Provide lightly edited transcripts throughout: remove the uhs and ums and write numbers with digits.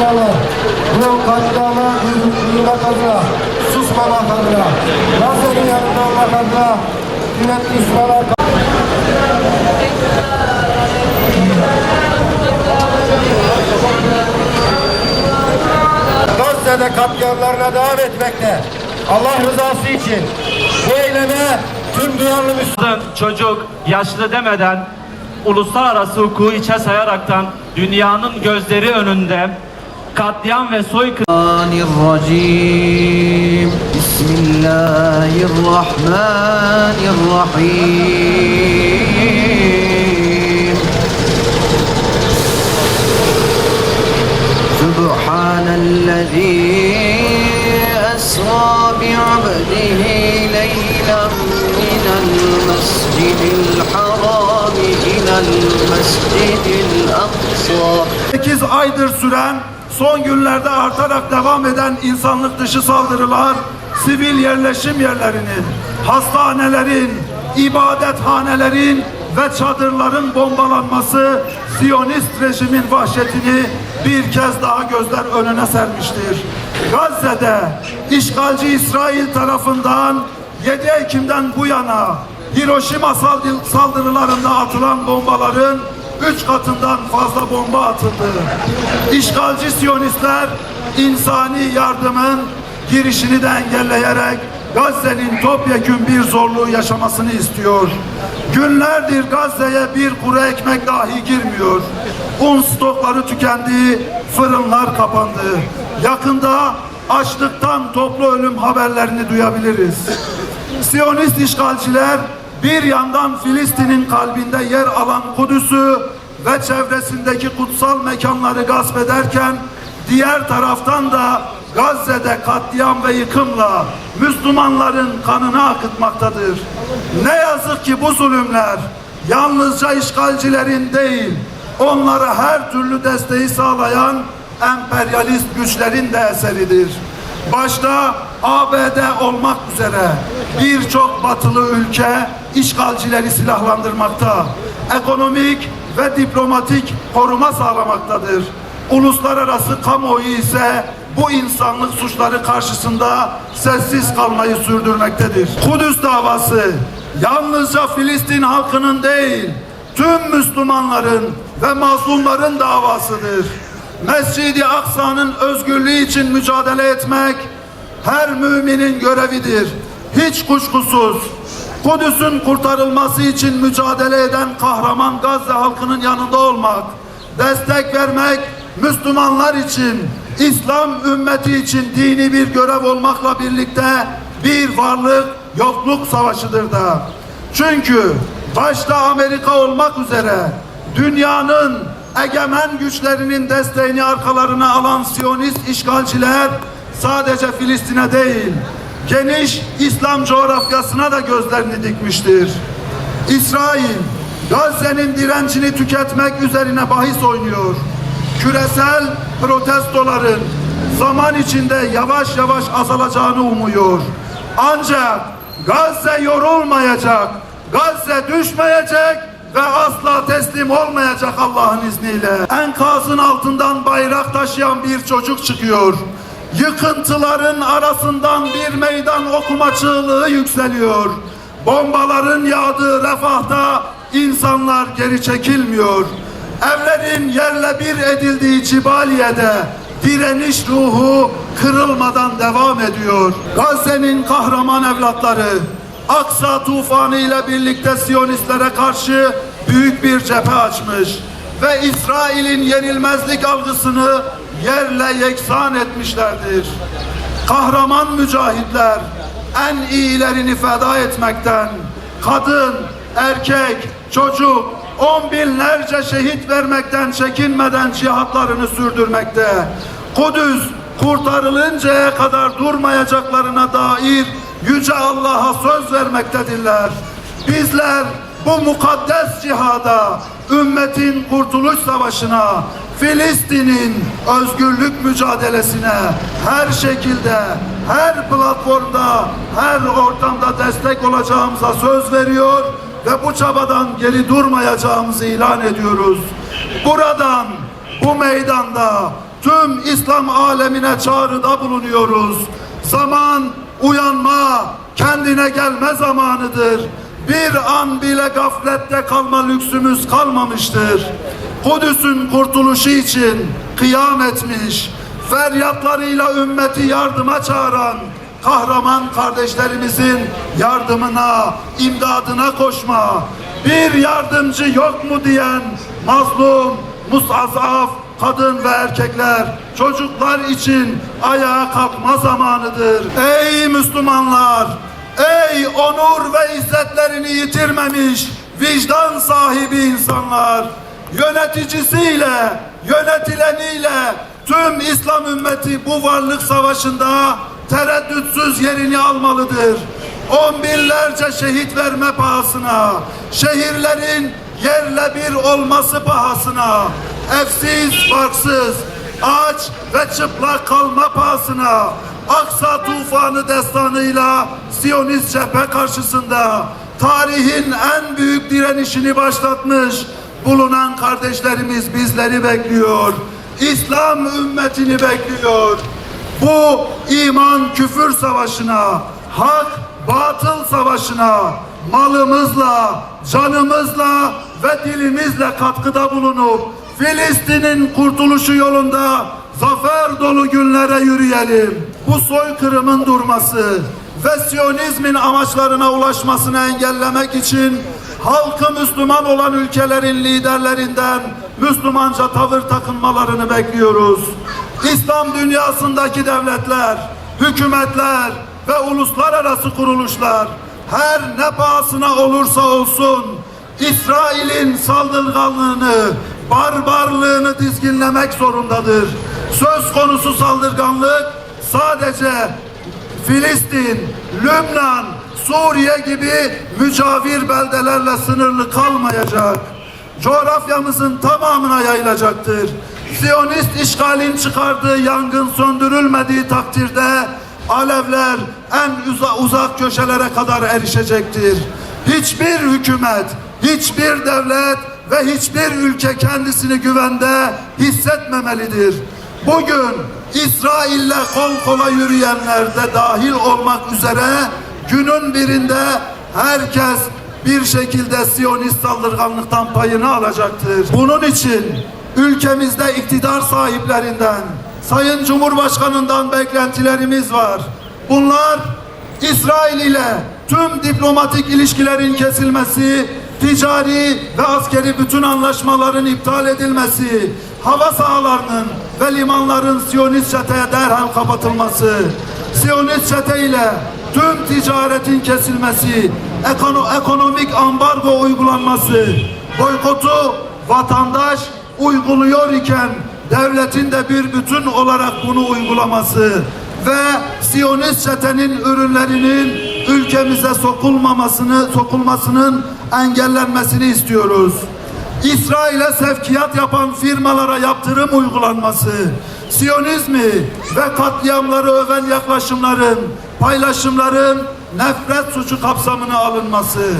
Müslümanlar, bu katliama yürümek adına, susmamak adına, Gazze'nin yanında olmak adına, kıymetli Müslümanlar, Gazze'de katliamlarına devam etmekte. Allah rızası için bu eyleme tüm duyarlı Müslüman, çocuk, yaşlı demeden uluslararası hukuku içe sayaraktan dünyanın gözleri önünde katliam ve soykırım. Bismillahirrahmanirrahim. Subhanellezî esrâ bi'abdihi leylen minel mescidil haram ilel mescidil aksa. 8 aydır süren, son günlerde artarak devam eden insanlık dışı saldırılar, sivil yerleşim yerlerinin, hastanelerin, ibadethanelerin ve çadırların bombalanması, Siyonist rejimin vahşetini bir kez daha gözler önüne sermiştir. Gazze'de işgalci İsrail tarafından 7 Ekim'den bu yana Hiroşima saldırılarında atılan bombaların 3 katından fazla bomba atıldı. İşgalci Siyonistler insani yardımın girişini de engelleyerek Gazze'nin topyekün bir zorluğu yaşamasını istiyor. Günlerdir Gazze'ye bir kuru ekmek dahi girmiyor. Un stokları tükendi, fırınlar kapandı. Yakında açlıktan toplu ölüm haberlerini duyabiliriz. Siyonist işgalciler bir yandan Filistin'in kalbinde yer alan Kudüs'ü ve çevresindeki kutsal mekanları gasp ederken diğer taraftan da Gazze'de katliam ve yıkımla Müslümanların kanını akıtmaktadır. Ne yazık ki bu zulümler yalnızca işgalcilerin değil, onlara her türlü desteği sağlayan emperyalist güçlerin de eseridir. Başta ABD olmak üzere birçok batılı ülke işgalcileri silahlandırmakta, ekonomik ve diplomatik koruma sağlamaktadır. Uluslararası kamuoyu ise bu insanlık suçları karşısında sessiz kalmayı sürdürmektedir. Kudüs davası yalnızca Filistin halkının değil, tüm Müslümanların ve mazlumların davasıdır. Mescid-i Aksa'nın özgürlüğü için mücadele etmek her müminin görevidir. Hiç kuşkusuz Kudüs'ün kurtarılması için mücadele eden kahraman Gazze halkının yanında olmak, destek vermek Müslümanlar için, İslam ümmeti için dini bir görev olmakla birlikte bir varlık yokluk savaşıdır da. Çünkü başta Amerika olmak üzere dünyanın egemen güçlerinin desteğini arkalarına alan Siyonist işgalciler sadece Filistin'e değil, geniş İslam coğrafyasına da gözlerini dikmiştir. İsrail, Gazze'nin direncini tüketmek üzerine bahis oynuyor. Küresel protestoların zaman içinde yavaş yavaş azalacağını umuyor. Ancak Gazze yorulmayacak, Gazze düşmeyecek ve asla teslim olmayacak Allah'ın izniyle. Enkazın altından bayrak taşıyan bir çocuk çıkıyor. Yıkıntıların arasından bir meydan okuma çığlığı yükseliyor. Bombaların yağdığı Refah'ta insanlar geri çekilmiyor. Evlerin yerle bir edildiği Cibaliye'de direniş ruhu kırılmadan devam ediyor. Gazze'nin kahraman evlatları Aksa tufanı ile birlikte Siyonistlere karşı büyük bir cephe açmış ve İsrail'in yenilmezlik algısını yerle yeksan etmişlerdir. Kahraman mücahitler en iyilerini feda etmekten, kadın, erkek, çocuk, 10 binlerce şehit vermekten çekinmeden cihatlarını sürdürmekte. Kudüs kurtarılıncaya kadar durmayacaklarına dair Yüce Allah'a söz vermektedirler. Bizler bu mukaddes cihada, ümmetin kurtuluş savaşına, Filistin'in özgürlük mücadelesine her şekilde, her platformda, her ortamda destek olacağımıza söz veriyor ve bu çabadan geri durmayacağımızı ilan ediyoruz. Buradan, bu meydanda tüm İslam alemine çağrıda bulunuyoruz. Zaman uyanma, kendine gelme zamanıdır. Bir an bile gaflette kalma lüksümüz kalmamıştır. Kudüs'ün kurtuluşu için kıyam etmiş, feryatlarıyla ümmeti yardıma çağıran kahraman kardeşlerimizin yardımına, imdadına koşma, bir yardımcı yok mu diyen mazlum, mustazaf kadın ve erkekler, çocuklar için ayağa kalkma zamanıdır. Ey Müslümanlar! Ey onur ve izzetlerini yitirmemiş vicdan sahibi insanlar! Yöneticisiyle, yönetileniyle tüm İslam ümmeti bu varlık savaşında tereddütsüz yerini almalıdır. On binlerce şehit verme pahasına, şehirlerin yerle bir olması pahasına, evsiz, barksız, aç ve çıplak kalma pahasına, Aksa tufanı destanıyla Siyonist cephe karşısında tarihin en büyük direnişini başlatmış bulunan kardeşlerimiz bizleri bekliyor. İslam ümmetini bekliyor. Bu iman küfür savaşına, hak batıl savaşına malımızla, canımızla ve dilimizle katkıda bulunup Filistin'in kurtuluşu yolunda zafer dolu günlere yürüyelim. Bu soykırımın durması ve Siyonizmin amaçlarına ulaşmasını engellemek için halkı Müslüman olan ülkelerin liderlerinden Müslümanca tavır takınmalarını bekliyoruz. İslam dünyasındaki devletler, hükümetler ve uluslararası kuruluşlar her ne pahasına olursa olsun İsrail'in saldırganlığını, barbarlığını dizginlemek zorundadır. Söz konusu saldırganlık sadece Filistin, Lübnan, Suriye gibi mücavir beldelerle sınırlı kalmayacak. Coğrafyamızın tamamına yayılacaktır. Siyonist işgalin çıkardığı yangın söndürülmediği takdirde alevler en uzak köşelere kadar erişecektir. Hiçbir hükümet, hiçbir devlet ve hiçbir ülke kendisini güvende hissetmemelidir. Bugün İsrail'le kol kola yürüyenler de dahil olmak üzere günün birinde herkes bir şekilde Siyonist saldırganlıktan payını alacaktır. Bunun için ülkemizde iktidar sahiplerinden, Sayın Cumhurbaşkanı'ndan beklentilerimiz var. Bunlar İsrail ile tüm diplomatik ilişkilerin kesilmesi, ticari ve askeri bütün anlaşmaların iptal edilmesi, hava sahalarının ve limanların Siyonist çeteye derhal kapatılması, Siyonist çete ile tüm ticaretin kesilmesi, ekonomik ambargo uygulanması, boykotu vatandaş uyguluyor iken devletin de bir bütün olarak bunu uygulaması ve Siyonist çetenin ürünlerinin ülkemize sokulmasının engellenmesini istiyoruz. İsrail'e sevkiyat yapan firmalara yaptırım uygulanması, Siyonizmi ve katliamları öven yaklaşımların, paylaşımların nefret suçu kapsamına alınması,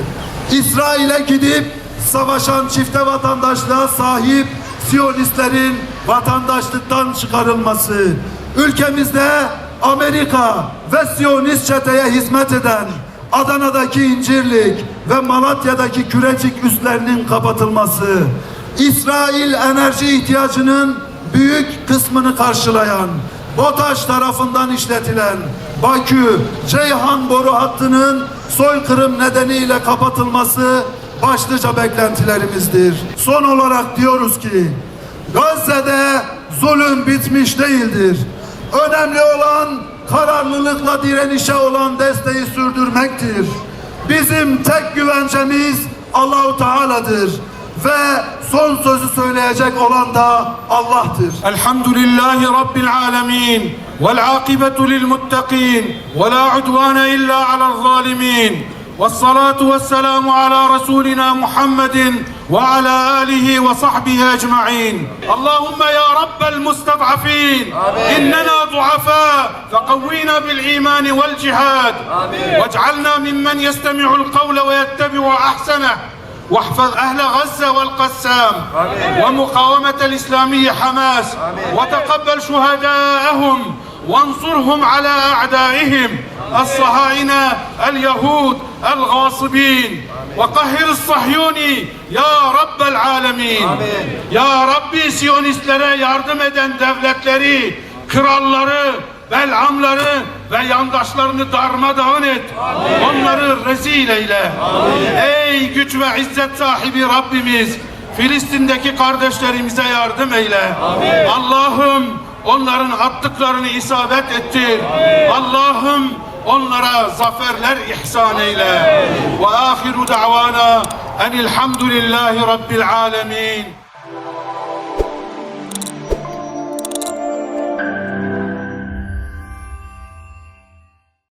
İsrail'e gidip savaşan çifte vatandaşlığa sahip Siyonistlerin vatandaşlıktan çıkarılması, ülkemizde Amerika ve Siyonist çeteye hizmet eden Adana'daki İncirlik ve Malatya'daki Kürecik üslerinin kapatılması, İsrail enerji ihtiyacının büyük kısmını karşılayan BOTAŞ tarafından işletilen Bakü-Ceyhan boru hattının soykırım nedeniyle kapatılması başlıca beklentilerimizdir. Son olarak diyoruz ki Gazze'de zulüm bitmiş değildir. Önemli olan kararlılıkla direnişe olan desteği sürdürmektir. Bizim tek güvencemiz Allah-u Teala'dır ve son sözü söyleyecek olan da Allah'tır. Elhamdülillahi Rabbil alemin vel akibetu lil muttakin ve la udvane illa alel zalimin vessalatu vesselamu ala Resulina Muhammedin ve ala alihi ve sahbihi ecma'in. Allahümme ya Rabbel mustad'afin innena du'afa fekavvina bil imani vel cihad vec'alna mimmen yestemi'ul kavle ve yettebi'u ahseneh واحفظ أهل غزة والقسام ومقاومة الإسلامية حماس وتقبل شهداءهم وانصرهم على أعدائهم الصهاينة اليهود الغاصبين وقهر الصهيوني ya Rabbel Alemin. Ya Rabbi Siyonistlere yardım eden devletleri, kralları, belamları ve yandaşlarını darmadağın et. Onları rezil eyle. Ey güç ve izzet sahibi Rabbimiz, Filistin'deki kardeşlerimize yardım eyle. Allah'ım onların attıklarını isabet ettir. Allah'ım onlara zaferler ihsan eyle. Ve ahiru da'vana enilhamdülillahi rabbil alemin.